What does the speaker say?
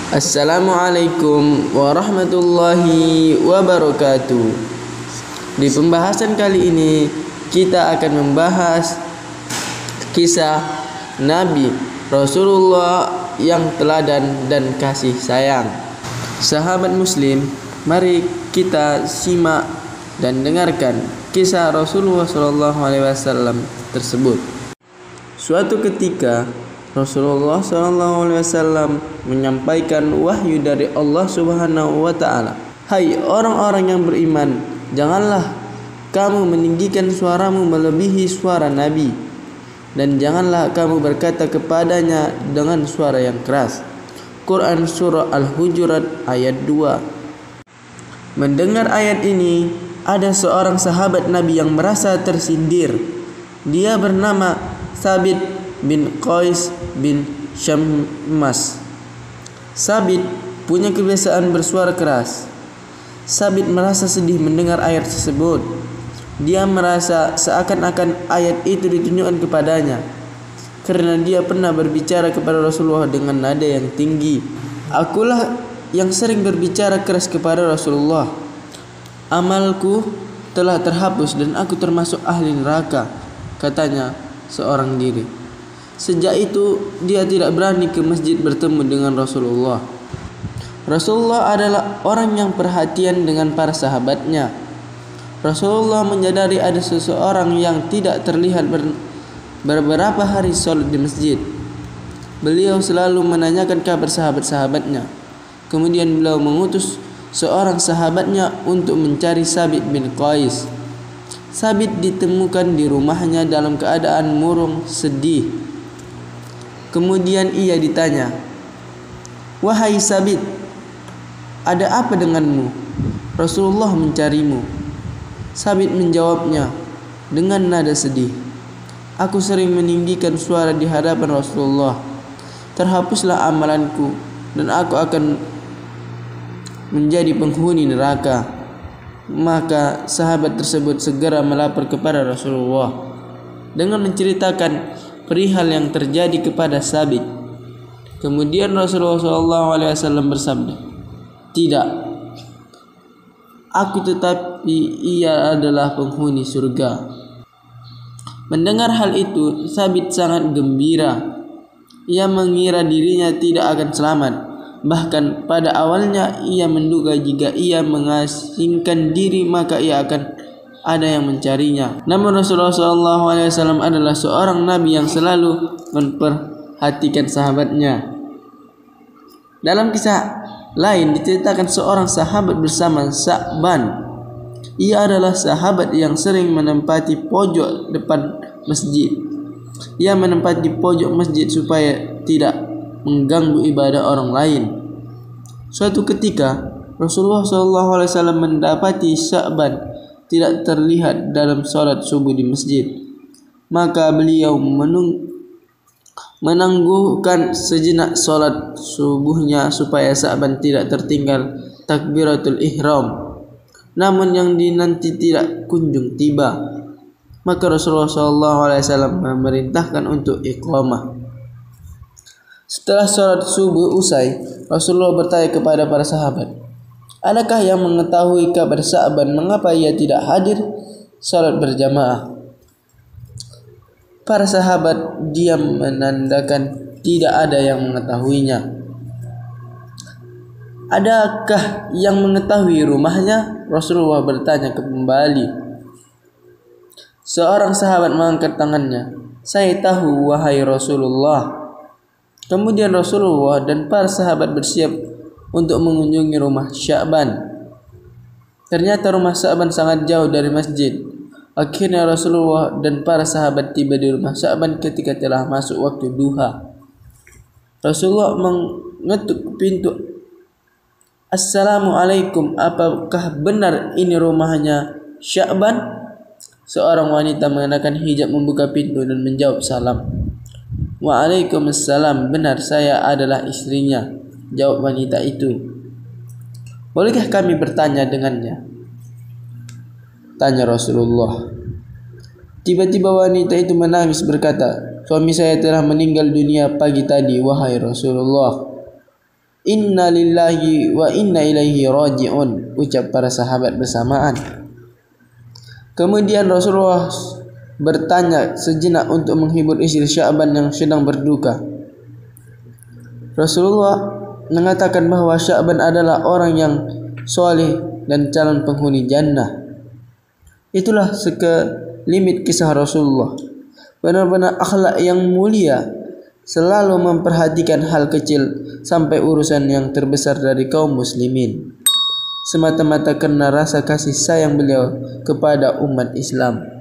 Assalamualaikum warahmatullahi wabarakatuh. Di pembahasan kali ini kita akan membahas kisah Nabi Rasulullah yang teladan dan kasih sayang. Sahabat muslim, mari kita simak dan dengarkan kisah Rasulullah SAW tersebut. Suatu ketika Rasulullah SAW menyampaikan wahyu dari Allah Subhanahu wa Ta'ala. Hai orang-orang yang beriman, janganlah kamu meninggikan suaramu melebihi suara Nabi, dan janganlah kamu berkata kepadanya dengan suara yang keras. Quran Surah Al-Hujurat ayat 2. Mendengar ayat ini, ada seorang sahabat Nabi yang merasa tersindir. Dia bernama Sabit bin Qais bin Syammas. Sabit punya kebiasaan bersuara keras. Sabit merasa sedih mendengar ayat tersebut. Dia merasa seakan-akan ayat itu ditunjukkan kepadanya, karena dia pernah berbicara kepada Rasulullah dengan nada yang tinggi. Akulah yang sering berbicara keras kepada Rasulullah. Amalku telah terhapus dan aku termasuk ahli neraka, katanya seorang diri. Sejak itu dia tidak berani ke masjid bertemu dengan Rasulullah. Rasulullah adalah orang yang perhatian dengan para sahabatnya. Rasulullah menyadari ada seseorang yang tidak terlihat beberapa hari sholat di masjid. Beliau selalu menanyakan kabar sahabat-sahabatnya. Kemudian beliau mengutus seorang sahabatnya untuk mencari Sabit bin Qais. Sabit ditemukan di rumahnya dalam keadaan murung sedih. Kemudian ia ditanya, "Wahai Sabit, ada apa denganmu? Rasulullah mencarimu." Sabit menjawabnya dengan nada sedih, "Aku sering meninggikan suara di hadapan Rasulullah. Terhapuslah amalanku dan aku akan menjadi penghuni neraka." Maka sahabat tersebut segera melapor kepada Rasulullah dengan menceritakan perihal yang terjadi kepada Sabit. Kemudian Rasulullah SAW bersabda, "Tidak, aku tetapi ia adalah penghuni surga." Mendengar hal itu, Sabit sangat gembira. Ia mengira dirinya tidak akan selamat. Bahkan pada awalnya ia menduga jika ia mengasingkan diri maka ia akan ada yang mencarinya. Namun Rasulullah SAW adalah seorang Nabi yang selalu memperhatikan sahabatnya. Dalam kisah lain diceritakan seorang sahabat bersama Sa'ban. Ia adalah sahabat yang sering menempati pojok depan masjid. Ia menempati pojok masjid supaya tidak mengganggu ibadah orang lain. Suatu ketika Rasulullah SAW mendapati Sa'ban tidak terlihat dalam sholat subuh di masjid. Maka beliau menangguhkan sejenak sholat subuhnya supaya Sa'ban tidak tertinggal takbiratul ihram. Namun yang dinanti tidak kunjung tiba. Maka Rasulullah SAW memerintahkan untuk iqamah. Setelah sholat subuh usai, Rasulullah bertanya kepada para sahabat, "Adakah yang mengetahui kabar Sa'ban mengapa ia tidak hadir sholat berjamaah?" Para sahabat diam menandakan tidak ada yang mengetahuinya. "Adakah yang mengetahui rumahnya?" Rasulullah bertanya kembali. Seorang sahabat mengangkat tangannya, "Saya tahu, wahai Rasulullah." Kemudian Rasulullah dan para sahabat bersiap untuk mengunjungi rumah Sa'ban. Ternyata rumah Sa'ban sangat jauh dari masjid. Akhirnya Rasulullah dan para sahabat tiba di rumah Sa'ban ketika telah masuk waktu duha. Rasulullah mengetuk pintu. "Assalamualaikum, apakah benar ini rumahnya Sa'ban?" Seorang wanita mengenakan hijab membuka pintu dan menjawab salam. "Waalaikumsalam, benar saya adalah istrinya," jawab wanita itu. "Bolehkah kami bertanya dengannya?" tanya Rasulullah. Tiba-tiba wanita itu menangis berkata, "Suami saya telah meninggal dunia pagi tadi, wahai Rasulullah." "Inna lillahi wa inna ilaihi raji'un," ucap para sahabat bersamaan. Kemudian Rasulullah bertanya sejenak untuk menghibur istri Sya'ban yang sedang berduka. Rasulullah mengatakan bahwa Sya'ban adalah orang yang soleh dan calon penghuni jannah. Itulah sekelimit kisah Rasulullah. Benar-benar akhlak yang mulia, selalu memperhatikan hal kecil sampai urusan yang terbesar dari kaum muslimin, semata-mata karena rasa kasih sayang beliau kepada umat Islam.